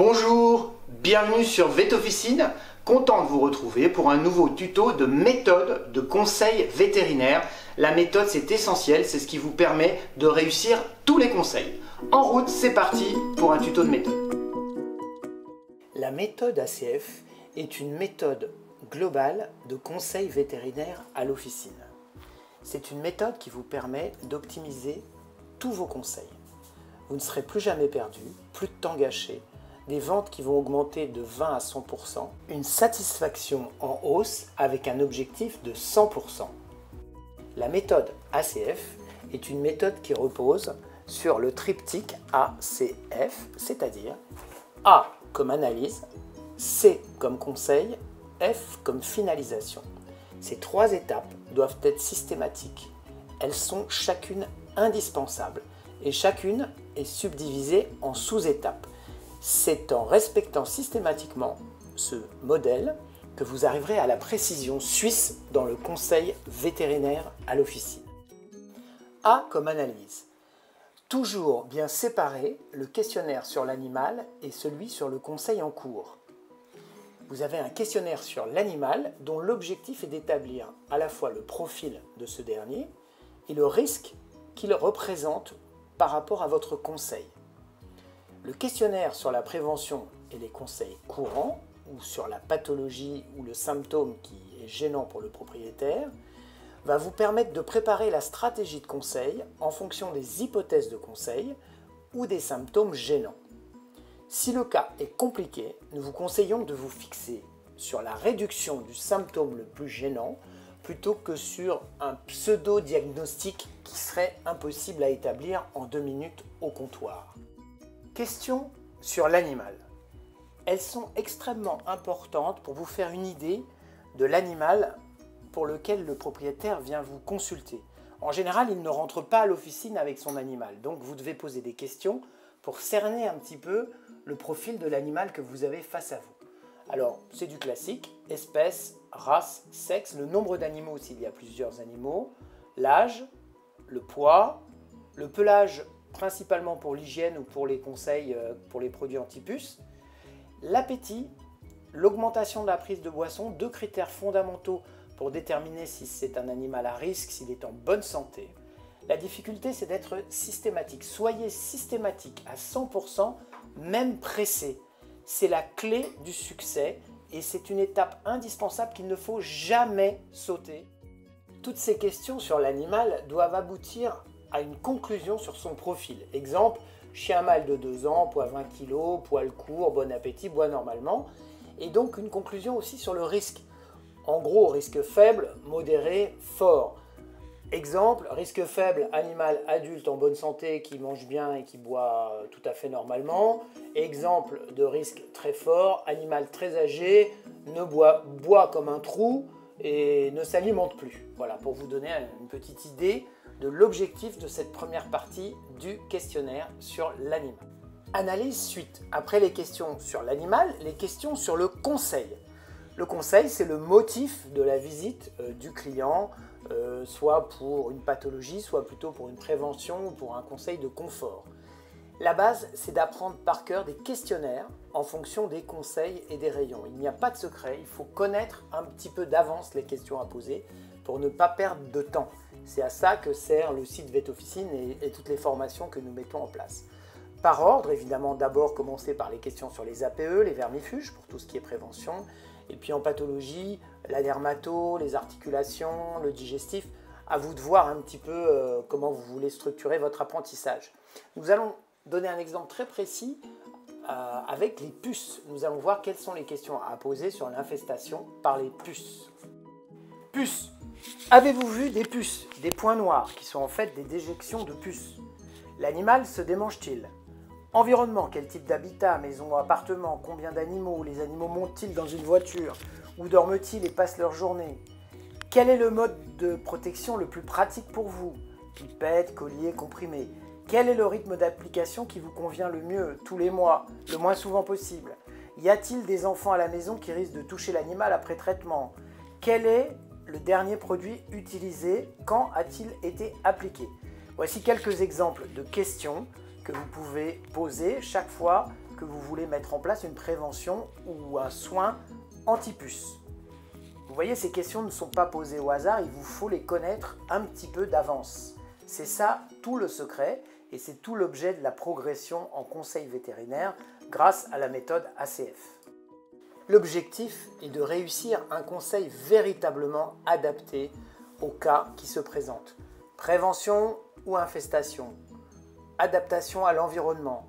Bonjour, bienvenue sur Vetofficine, content de vous retrouver pour un nouveau tuto de méthode de conseil vétérinaire. La méthode c'est essentiel, c'est ce qui vous permet de réussir tous les conseils. En route, c'est parti pour un tuto de méthode. La méthode ACF est une méthode globale de conseil vétérinaire à l'officine. C'est une méthode qui vous permet d'optimiser tous vos conseils. Vous ne serez plus jamais perdu, plus de temps gâché, des ventes qui vont augmenter de 20 à 100%, une satisfaction en hausse avec un objectif de 100%. La méthode ACF est une méthode qui repose sur le triptyque ACF, c'est-à-dire A comme analyse, C comme conseil, F comme finalisation. Ces trois étapes doivent être systématiques. Elles sont chacune indispensables et chacune est subdivisée en sous-étapes. C'est en respectant systématiquement ce modèle que vous arriverez à la précision suisse dans le conseil vétérinaire à l'officine. A comme analyse. Toujours bien séparer le questionnaire sur l'animal et celui sur le conseil en cours. Vous avez un questionnaire sur l'animal dont l'objectif est d'établir à la fois le profil de ce dernier et le risque qu'il représente par rapport à votre conseil. Le questionnaire sur la prévention et les conseils courants, ou sur la pathologie ou le symptôme qui est gênant pour le propriétaire, va vous permettre de préparer la stratégie de conseil en fonction des hypothèses de conseil ou des symptômes gênants. Si le cas est compliqué, nous vous conseillons de vous fixer sur la réduction du symptôme le plus gênant plutôt que sur un pseudo-diagnostic qui serait impossible à établir en 2 minutes au comptoir. Questions sur l'animal. Elles sont extrêmement importantes pour vous faire une idée de l'animal pour lequel le propriétaire vient vous consulter. En général, il ne rentre pas à l'officine avec son animal, donc vous devez poser des questions pour cerner un petit peu le profil de l'animal que vous avez face à vous. Alors, c'est du classique, espèce, race, sexe, le nombre d'animaux s'il y a plusieurs animaux, l'âge, le poids, le pelage principalement pour l'hygiène ou pour les conseils pour les produits anti-puces, l'appétit, l'augmentation de la prise de boisson, 2 critères fondamentaux pour déterminer si c'est un animal à risque, s'il est en bonne santé. La difficulté, c'est d'être systématique. Soyez systématique à 100%, même pressé. C'est la clé du succès et c'est une étape indispensable qu'il ne faut jamais sauter. Toutes ces questions sur l'animal doivent aboutir à une conclusion sur son profil. Exemple, chien mâle de 2 ans, poids 20 kg, poil court, bon appétit, boit normalement. Et donc une conclusion aussi sur le risque. En gros, risque faible, modéré, fort. Exemple, risque faible, animal adulte en bonne santé qui mange bien et qui boit tout à fait normalement. Exemple de risque très fort, animal très âgé, boit comme un trou et ne s'alimente plus. Voilà, pour vous donner une petite idée de l'objectif de cette première partie du questionnaire sur l'animal. Analyse suite. Après les questions sur l'animal, les questions sur le conseil. Le conseil, c'est le motif de la visite du client, soit pour une pathologie, soit plutôt pour une prévention ou pour un conseil de confort. La base, c'est d'apprendre par cœur des questionnaires en fonction des conseils et des rayons. Il n'y a pas de secret, il faut connaître un petit peu d'avance les questions à poser pour ne pas perdre de temps. C'est à ça que sert le site Vetofficine et toutes les formations que nous mettons en place. Par ordre, évidemment, d'abord commencer par les questions sur les APE, les vermifuges, pour tout ce qui est prévention. Et puis en pathologie, la dermato, les articulations, le digestif. À vous de voir un petit peu comment vous voulez structurer votre apprentissage. Nous allons donner un exemple très précis avec les puces. Nous allons voir quelles sont les questions à poser sur l'infestation par les puces. Puces. Avez-vous vu des puces, des points noirs qui sont en fait des déjections de puces? L'animal se démange-t-il? Environnement, quel type d'habitat, maison, appartement, combien d'animaux? Les animaux montent-ils dans une voiture? Où dorment-ils et passent leur journée? Quel est le mode de protection le plus pratique pour vous? Pipette, collier, comprimé. Quel est le rythme d'application qui vous convient le mieux? Tous les mois, le moins souvent possible. Y a-t-il des enfants à la maison qui risquent de toucher l'animal après traitement? Quel est le dernier produit utilisé? Quand a-t-il été appliqué? Voici quelques exemples de questions que vous pouvez poser chaque fois que vous voulez mettre en place une prévention ou un soin anti-puce. Vous voyez, ces questions ne sont pas posées au hasard, il vous faut les connaître un petit peu d'avance. C'est ça tout le secret et c'est tout l'objet de la progression en conseil vétérinaire grâce à la méthode ACF. L'objectif est de réussir un conseil véritablement adapté au cas qui se présente. Prévention ou infestation, adaptation à l'environnement,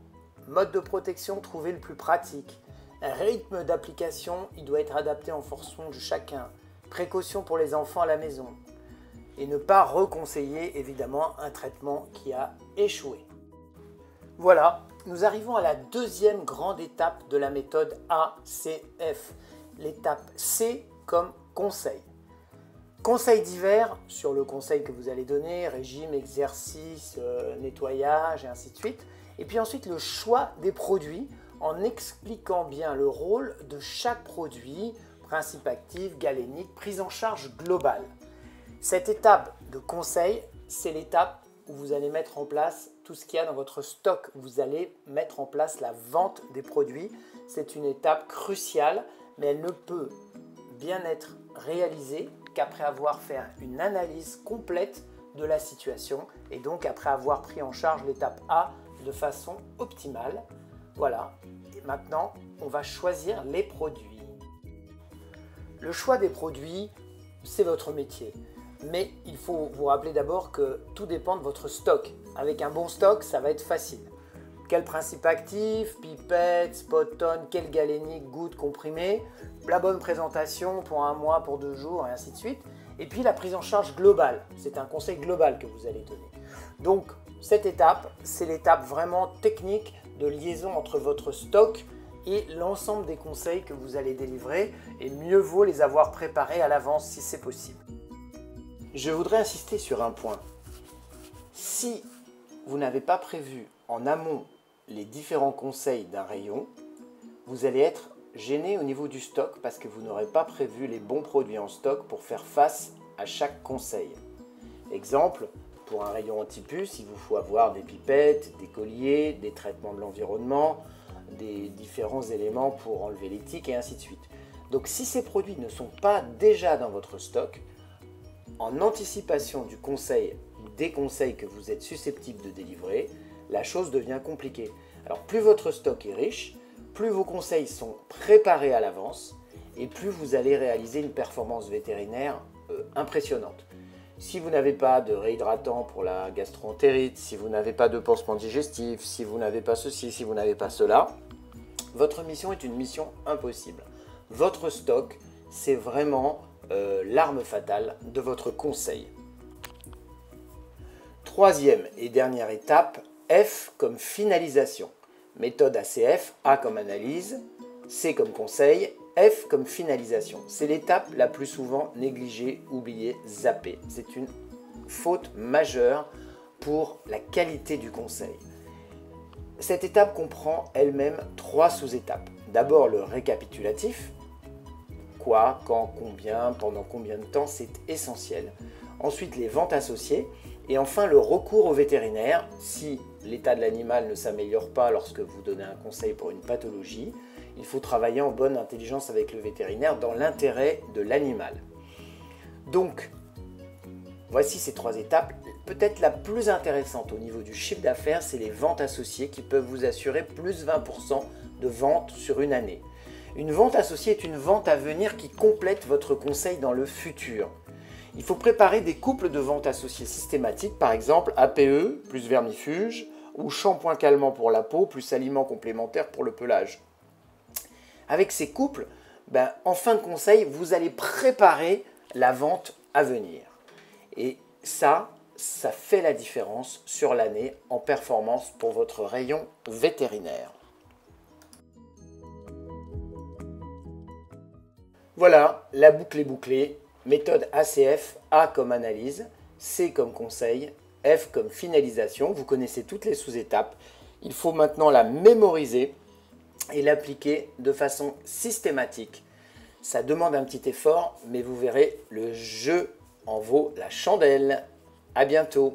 mode de protection trouvé le plus pratique, un rythme d'application, il doit être adapté en fonction de chacun, précaution pour les enfants à la maison, et ne pas reconseiller évidemment un traitement qui a échoué. Voilà, nous arrivons à la deuxième grande étape de la méthode ACF, l'étape C comme conseil. Conseils divers sur le conseil que vous allez donner, régime, exercice, nettoyage et ainsi de suite. Et puis ensuite le choix des produits en expliquant bien le rôle de chaque produit, principe actif, galénique, prise en charge globale. Cette étape de conseil, c'est l'étape où vous allez mettre en place tout ce qu'il y a dans votre stock. Vous allez mettre en place la vente des produits. C'est une étape cruciale, mais elle ne peut bien être réalisée qu'après avoir fait une analyse complète de la situation et donc après avoir pris en charge l'étape A de façon optimale. Voilà, et maintenant on va choisir les produits. Le choix des produits, c'est votre métier. Mais il faut vous rappeler d'abord que tout dépend de votre stock. Avec un bon stock, ça va être facile. Quel principe actif, pipette, spot-on, quel galénique, goutte, comprimé, la bonne présentation pour un mois, pour 2 jours et ainsi de suite. Et puis la prise en charge globale, c'est un conseil global que vous allez donner. Donc cette étape, c'est l'étape vraiment technique de liaison entre votre stock et l'ensemble des conseils que vous allez délivrer. Et mieux vaut les avoir préparés à l'avance si c'est possible. Je voudrais insister sur un point. Si vous n'avez pas prévu en amont les différents conseils d'un rayon, vous allez être gêné au niveau du stock parce que vous n'aurez pas prévu les bons produits en stock pour faire face à chaque conseil. Exemple, pour un rayon anti-puce, il vous faut avoir des pipettes, des colliers, des traitements de l'environnement, des différents éléments pour enlever les tiques et ainsi de suite. Donc si ces produits ne sont pas déjà dans votre stock, en anticipation du conseil, des conseils que vous êtes susceptible de délivrer, la chose devient compliquée. Alors plus votre stock est riche, plus vos conseils sont préparés à l'avance et plus vous allez réaliser une performance vétérinaire impressionnante. Si vous n'avez pas de réhydratant pour la gastro-entérite, si vous n'avez pas de pansement digestif, si vous n'avez pas ceci, si vous n'avez pas cela, votre mission est une mission impossible. Votre stock, c'est vraiment l'arme fatale de votre conseil. Troisième et dernière étape, F comme finalisation. Méthode ACF, A comme analyse, C comme conseil, F comme finalisation. C'est l'étape la plus souvent négligée, oubliée, zappée. C'est une faute majeure pour la qualité du conseil. Cette étape comprend elle-même 3 sous-étapes. D'abord le récapitulatif. Quoi, quand, combien, pendant combien de temps, c'est essentiel. Ensuite, les ventes associées. Et enfin, le recours au vétérinaire, si l'état de l'animal ne s'améliore pas lorsque vous donnez un conseil pour une pathologie, il faut travailler en bonne intelligence avec le vétérinaire dans l'intérêt de l'animal. Donc, voici ces 3 étapes. Peut-être la plus intéressante au niveau du chiffre d'affaires, c'est les ventes associées qui peuvent vous assurer plus 20% de ventes sur une année. Une vente associée est une vente à venir qui complète votre conseil dans le futur. Il faut préparer des couples de ventes associées systématiques, par exemple APE plus vermifuge ou shampoing calmant pour la peau plus aliments complémentaires pour le pelage. Avec ces couples, en fin de conseil, vous allez préparer la vente à venir. Et ça fait la différence sur l'année en performance pour votre rayon vétérinaire. Voilà, la boucle est bouclée. Méthode ACF, A comme analyse, C comme conseil, F comme finalisation. Vous connaissez toutes les sous-étapes. Il faut maintenant la mémoriser et l'appliquer de façon systématique. Ça demande un petit effort, mais vous verrez, le jeu en vaut la chandelle. À bientôt.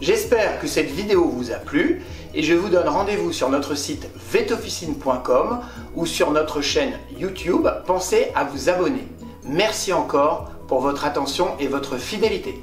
J'espère que cette vidéo vous a plu et je vous donne rendez-vous sur notre site vetofficine.com ou sur notre chaîne YouTube. Pensez à vous abonner. Merci encore pour votre attention et votre fidélité.